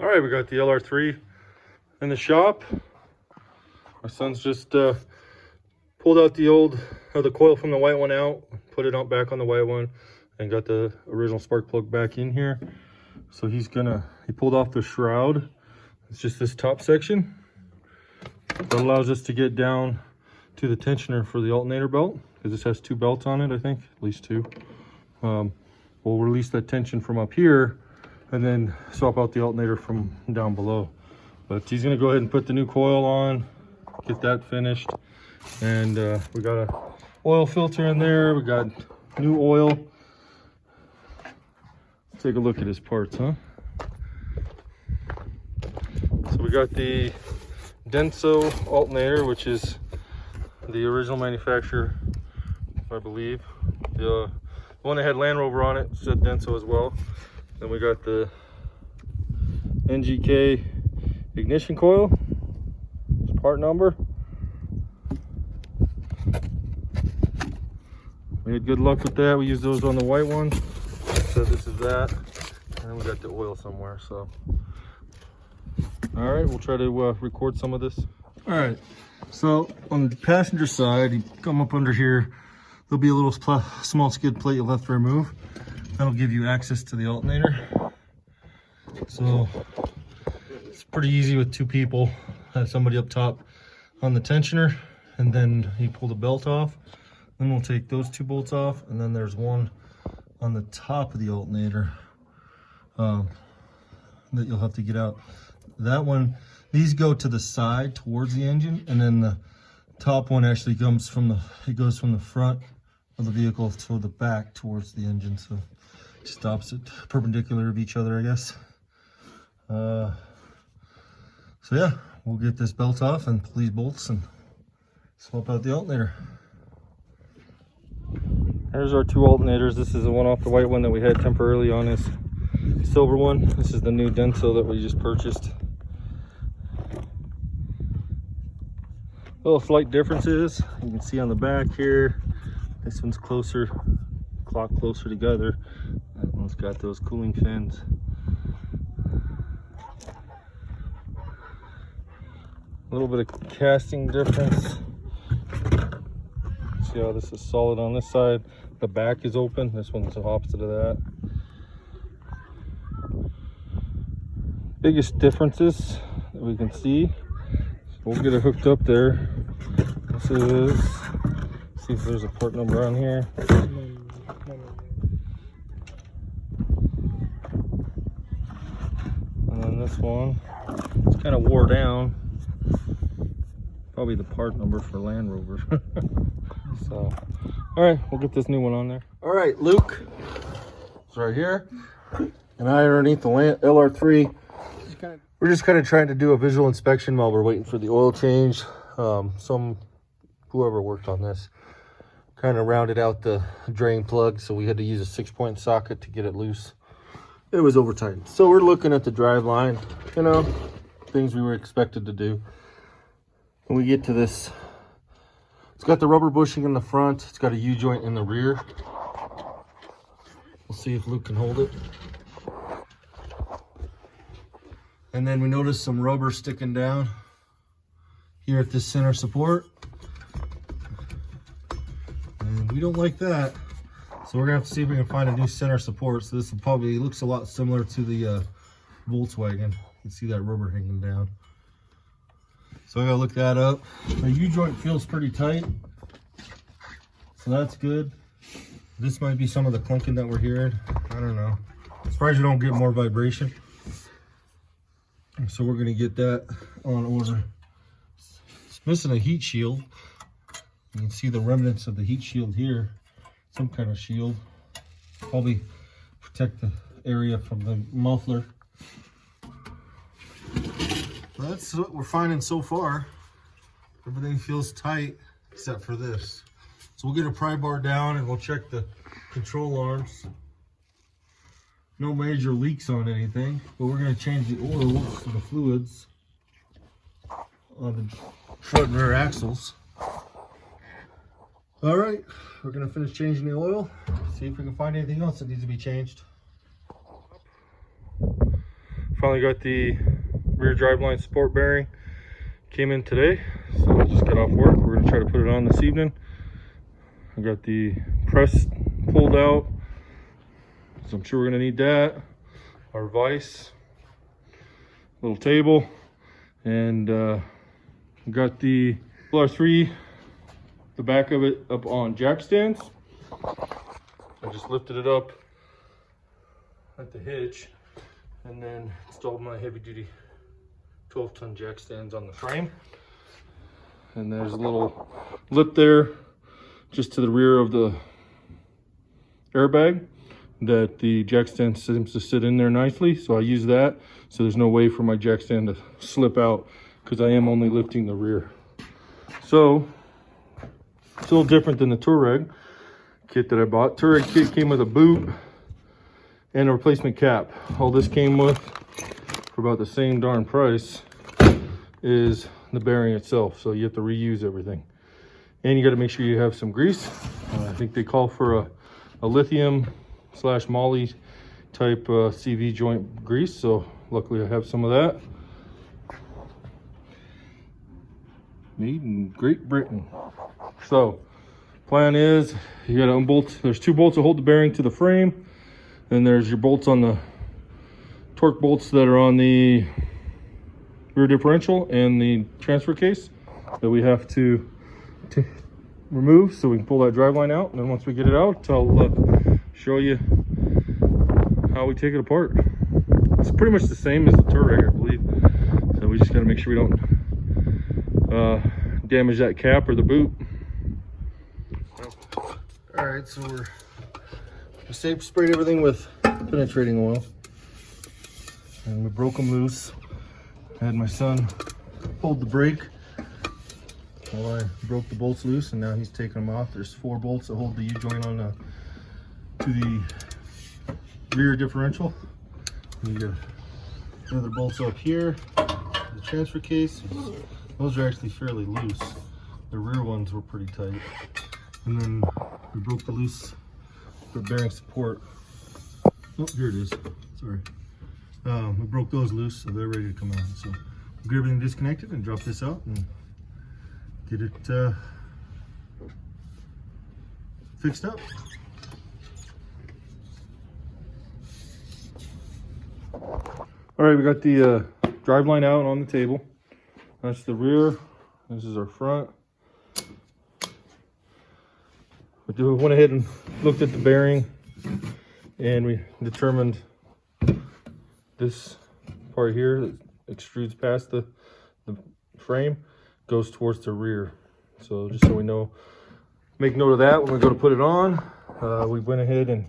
All right, we got the LR3 in the shop. My son's just pulled out the coil from the white one out, put it out back on the white one, and got the original spark plug back in here. So he pulled off the shroud. It's just this top section that allows us to get down to the tensioner for the alternator belt, because this has 2 belts on it, I think, at least 2. We'll release that tension from up here and then swap out the alternator from down below. But he's gonna go ahead and put the new coil on, get that finished. And we got a oil filter in there. We got new oil. Let's take a look at his parts, huh? So we got the Denso alternator, which is the original manufacturer, I believe. The one that had Land Rover on it said Denso as well. Then we got the NGK ignition coil, part number. We had good luck with that. We used those on the white one. So this is that. And then we got the oil somewhere. So, all right, we'll try to record some of this. All right. So on the passenger side, you come up under here. There'll be a little small skid plate you'll have to remove. That'll give you access to the alternator. So it's pretty easy with 2 people. Have somebody up top on the tensioner, and then you pull the belt off. Then we'll take those 2 bolts off, and then there's one on the top of the alternator that you'll have to get out. That one, these go to the side towards the engine, and then the top one actually goes from the front of the vehicle to the back towards the engine, so it stops it perpendicular of each other, I guess. So yeah, we'll get this belt off and pull these bolts and swap out the alternator. There's our 2 alternators. This is the one off the white one that we had temporarily on this silver one. This is the new Denso that we just purchased. Little slight differences you can see on the back here. This one's closer together. That one's got those cooling fins. A little bit of casting difference. See how this is solid on this side. The back is open. This one's the opposite of that. Biggest differences that we can see. We'll get it hooked up there. This is, see if there's a part number on here. And then this one, it's kind of wore down. Probably the part number for Land Rover. So, all right, we'll get this new one on there. All right, Luke, it's right here. And I underneath the LR3. We're just kind of trying to do a visual inspection while we're waiting for the oil change. Whoever worked on this kind of rounded out the drain plug, so we had to use a 6-point socket to get it loose. It was over tight. So we're looking at the drive line, you know, things we were expected to do. When we get to this, it's got the rubber bushing in the front. It's got a U-joint in the rear. We'll see if Luke can hold it. And then we notice some rubber sticking down here at this center support. And we don't like that. So we're gonna have to see if we can find a new center support. So this will probably, looks a lot similar to the Volkswagen. You can see that rubber hanging down. So I gotta look that up. The U-joint feels pretty tight, so that's good. This might be some of the clunking that we're hearing. I don't know. I'm surprised you don't get more vibration. So we're gonna get that on order. It's missing a heat shield. You can see the remnants of the heat shield here. Some kind of shield. Probably protect the area from the muffler. That's what we're finding so far. Everything feels tight except for this. So we'll get a pry bar down and we'll check the control arms. No major leaks on anything, but we're going to change the oils and the fluids on the front and rear axles. All right, we're going to finish changing the oil, see if we can find anything else that needs to be changed. finally got the rear driveline support bearing. Came in today, so I just got off work. We're gonna try to put it on this evening. I got the press pulled out, so I'm sure we're gonna need that. Our vise, little table, and got the LR3, the back of it up on jack stands. I just lifted it up at the hitch and then installed my heavy duty 12-ton jack stands on the frame. And there's a little lip there just to the rear of the airbag that the jack stand seems to sit in there nicely, so I use that so there's no way for my jack stand to slip out, because I am only lifting the rear. So it's a little different than the Touareg kit that I bought. Touareg kit came with a boot and a replacement cap. All this came with, for about the same darn price, is the bearing itself. So you have to reuse everything, and you got to make sure you have some grease. I think they call for a lithium / moly type CV joint grease, so luckily I have some of that. Made in Great Britain. So plan is you got to unbolt. There's 2 bolts that hold the bearing to the frame, and there's your bolts on the torque bolts that are on the rear differential and the transfer case that we have to remove so we can pull that driveline out. And then once we get it out, I'll show you how we take it apart. It's pretty much the same as the Touareg, I believe. So we just got to make sure we don't damage that cap or the boot. All right, so we sprayed everything with penetrating oil, and we broke them loose. I had my son hold the brake while I broke the bolts loose, and now he's taking them off. There's 4 bolts that hold the U-joint on to the rear differential. And you got another bolts up here, the transfer case. Those are actually fairly loose. The rear ones were pretty tight. And then we broke the loose for bearing support. Oh, here it is. Sorry. We broke those loose, so they're ready to come out. So we'll get everything disconnected and drop this out and get it fixed up. All right, we got the driveline out on the table. That's the rear. This is our front. We went ahead and looked at the bearing, and we determined this part here that extrudes past the frame goes towards the rear. So just so we know, make note of that when we go to put it on. We went ahead and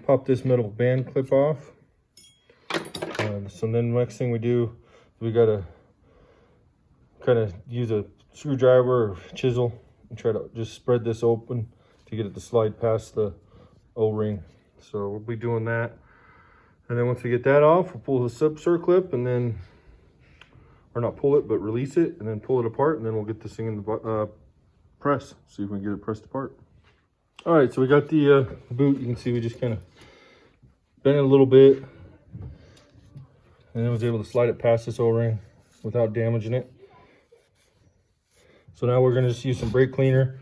popped this metal band clip off. So then the next thing we do, we got to kind of use a screwdriver or chisel and try to just spread this open to get it to slide past the O-ring. So we'll be doing that. And then once we get that off, we'll pull the sub circlip and then, or not pull it, but release it and then pull it apart, and then we'll get this thing in the press, see if we can get it pressed apart. All right, so we got the boot. You can see we just kind of bent it a little bit, and then was able to slide it past this O-ring without damaging it. So now we're gonna just use some brake cleaner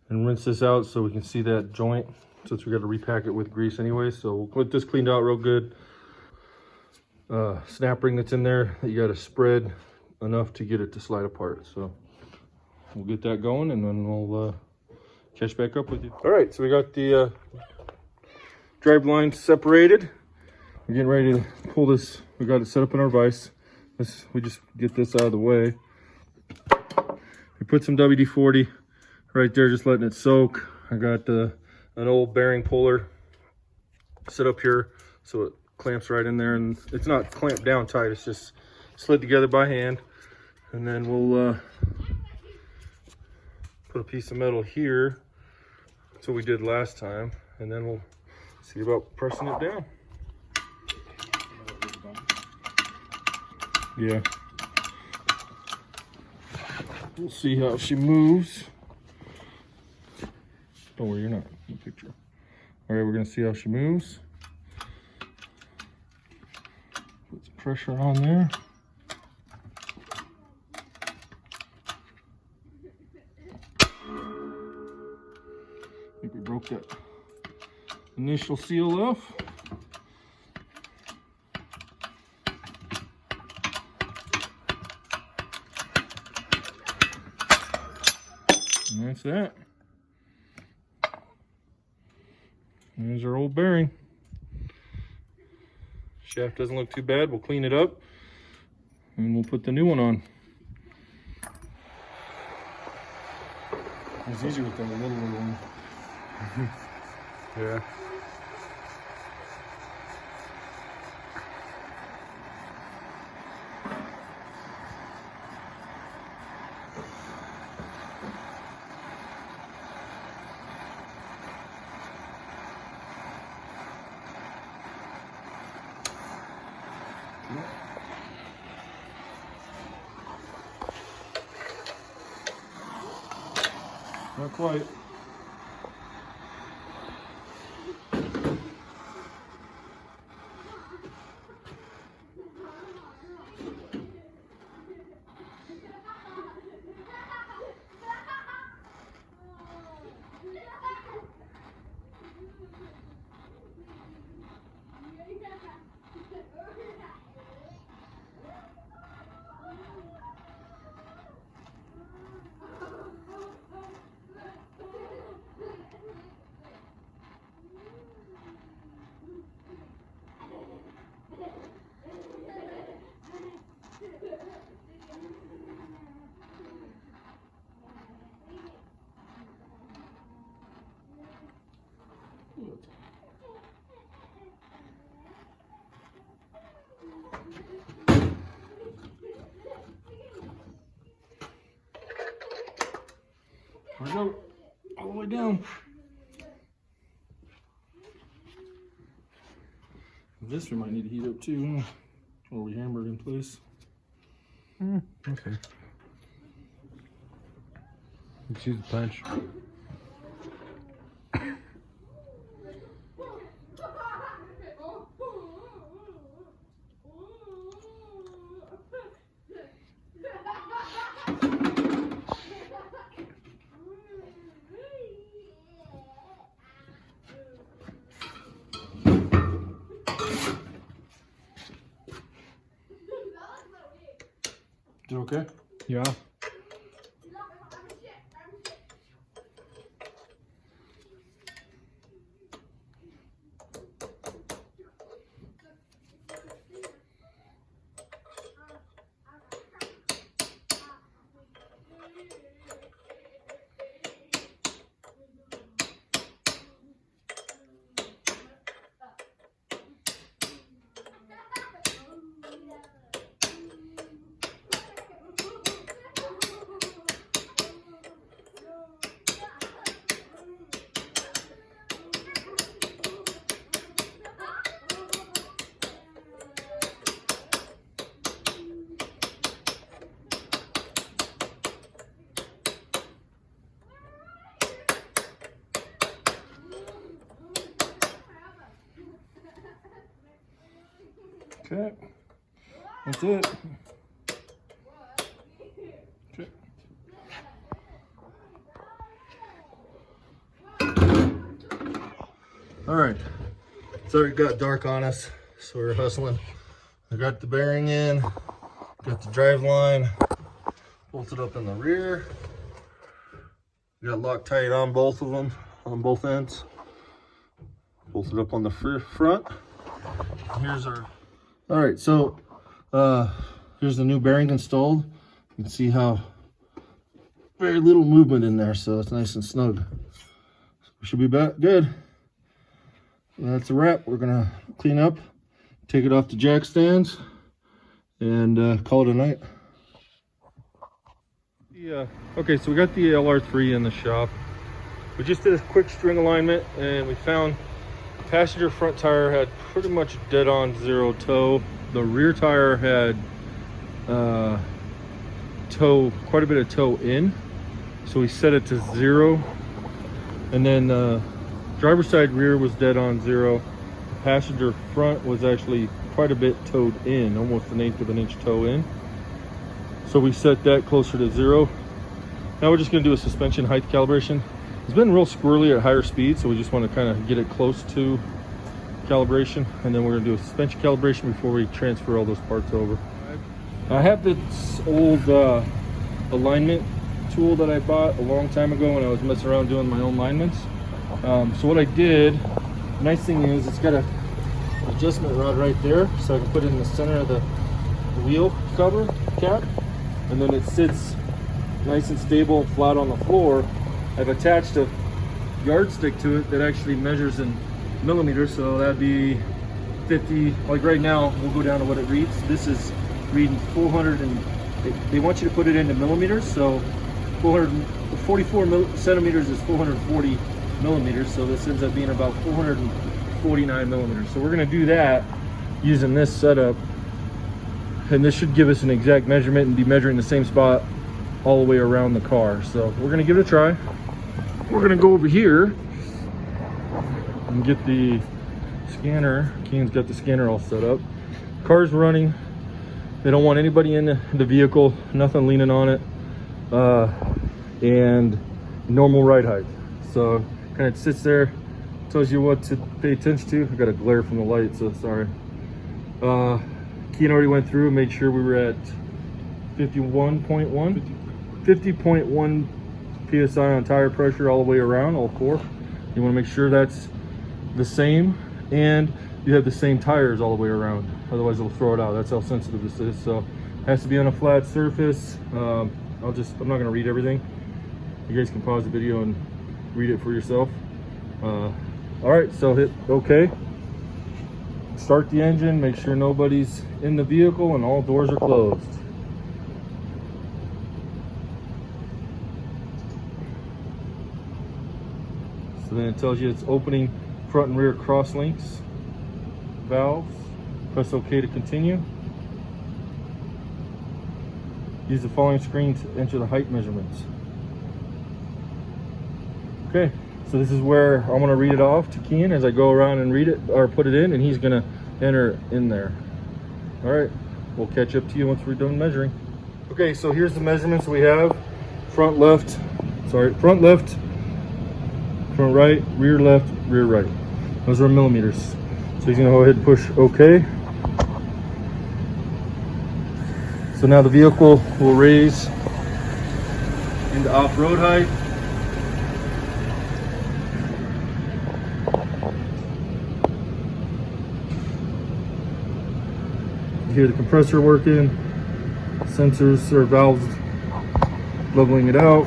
and rinse this out so we can see that joint, since we got to repack it with grease anyway. So we'll get this cleaned out real good. Snap ring that's in there that you got to spread enough to get it to slide apart. So we'll get that going, and then we'll catch back up with you. All right, so we got the drive lines separated. We're getting ready to pull this. We got it set up in our vise. We just get this out of the way. We put some WD-40 right there, just letting it soak. I got an old bearing puller set up here so it clamps right in there, and it's not clamped down tight, it's just slid together by hand. And then we'll put a piece of metal here. That's what we did last time, and then we'll see about pressing it down. Yeah, we'll see how she moves. Don't worry, you're not in the picture. All right, we're gonna see how she moves. Put some pressure on there. I think we broke that initial seal off. And that's that. There's our old bearing. Shaft doesn't look too bad. We'll clean it up and we'll put the new one on. It's easier with that little one. Yeah. Not quite. There we go, all the way down. This we might need to heat up too, or we hammer it in place. Okay. Let's use the punch. Is it okay? Yeah. Okay, that's it. Okay. All right, it's already got dark on us, so we're hustling. I got the bearing in, got the drive line bolted up in the rear. Got Loctite on both of them, on both ends. Bolted up on the front. Here's our. All right, so here's the new bearing installed. You can see how very little movement in there, so it's nice and snug. So we should be back good. And that's a wrap. We're gonna clean up, take it off the jack stands, and call it a night. Yeah. Okay, so we got the LR3 in the shop. We just did a quick string alignment, and we found passenger front tire had pretty much dead on zero toe. The rear tire had quite a bit of toe in, so we set it to 0. And then driver's side rear was dead on 0. Passenger front was actually quite a bit towed in, almost 1/8 of an inch toe in. So we set that closer to 0. Now we're just going to do a suspension height calibration. It's been real squirrely at higher speed, so we just want to kind of get it close to calibration, and then we're going to do a suspension calibration before we transfer all those parts over. I have this old alignment tool that I bought a long time ago when I was messing around doing my own alignments. So what I did, nice thing is it's got a adjustment rod right there, so I can put it in the center of the wheel cover cap, and then it sits nice and stable and flat on the floor. I've attached a yardstick to it that actually measures in millimeters, so that'd be 50, like right now we'll go down to what it reads. This is reading 400, and they want you to put it into millimeters, so 444 centimeters is 440 millimeters, so this ends up being about 449 millimeters. So we're going to do that using this setup, and this should give us an exact measurement and be measuring the same spot all the way around the car. So we're going to give it a try. We're going to go over here and get the scanner. Keen's got the scanner all set up. Car's running. They don't want anybody in the vehicle, nothing leaning on it, and normal ride height. So kind of sits there, tells you what to pay attention to. I got a glare from the light, so sorry. Keen already went through and made sure we were at 50.1 psi on tire pressure all the way around, all four. You want to make sure that's the same, and you have the same tires all the way around, otherwise it'll throw it out. That's how sensitive this is. So it has to be on a flat surface. I'm not going to read everything. You guys can pause the video and read it for yourself. All right, so hit OK. Start the engine, make sure nobody's in the vehicle and all doors are closed. So then it tells you it's opening front and rear cross links valves. Press OK to continue. Use the following screen to enter the height measurements. Okay, so this is where I'm going to read it off to Keen as I go around and read it or put it in, and he's going to enter in there. All right, we'll catch up to you once we're done measuring. Okay, so here's the measurements we have. Front left, front right, rear left, rear right. Those are millimeters. So he's going to go ahead and push OK. So now the vehicle will raise into off-road height. You hear the compressor working, sensors or valves leveling it out.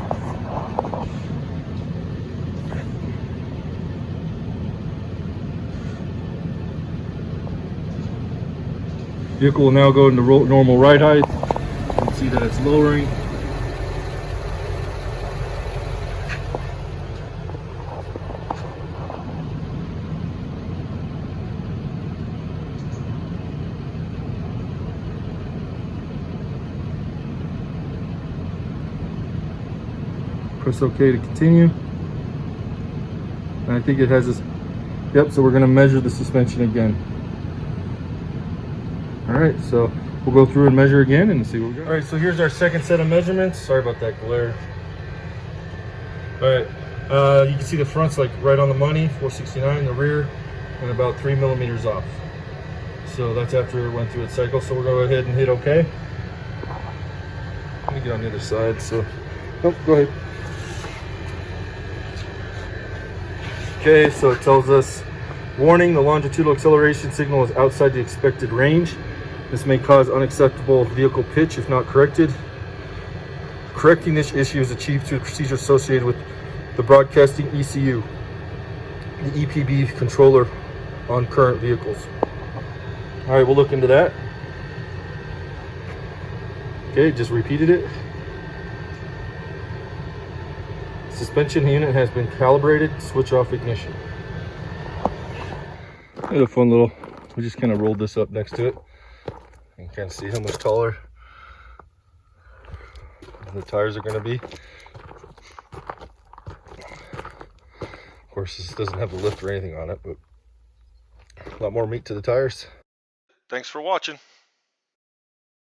Vehicle will now go into normal ride height. You can see that it's lowering. Press OK to continue. And I think it has this. Yep, so we're going to measure the suspension again. All right, so we'll go through and measure again and see what we got. All right, so here's our second set of measurements. Sorry about that glare. All right, you can see the front's like right on the money, 469, the rear, and about 3 millimeters off. So that's after it went through its cycle. So we'll go ahead and hit OK. Let me get on the other side. So, oh, go ahead. Okay, so it tells us, warning, the longitudinal acceleration signal is outside the expected range. This may cause unacceptable vehicle pitch if not corrected. Correcting this issue is achieved through the procedure associated with the broadcasting ECU, the EPB controller on current vehicles. All right, we'll look into that. Okay, just repeated it. Suspension unit has been calibrated. Switch off ignition. Here's a fun little, we just kind of rolled this up next to it. You can kind of see how much taller the tires are going to be. Of course, this doesn't have a lift or anything on it, but a lot more meat to the tires. Thanks for watching.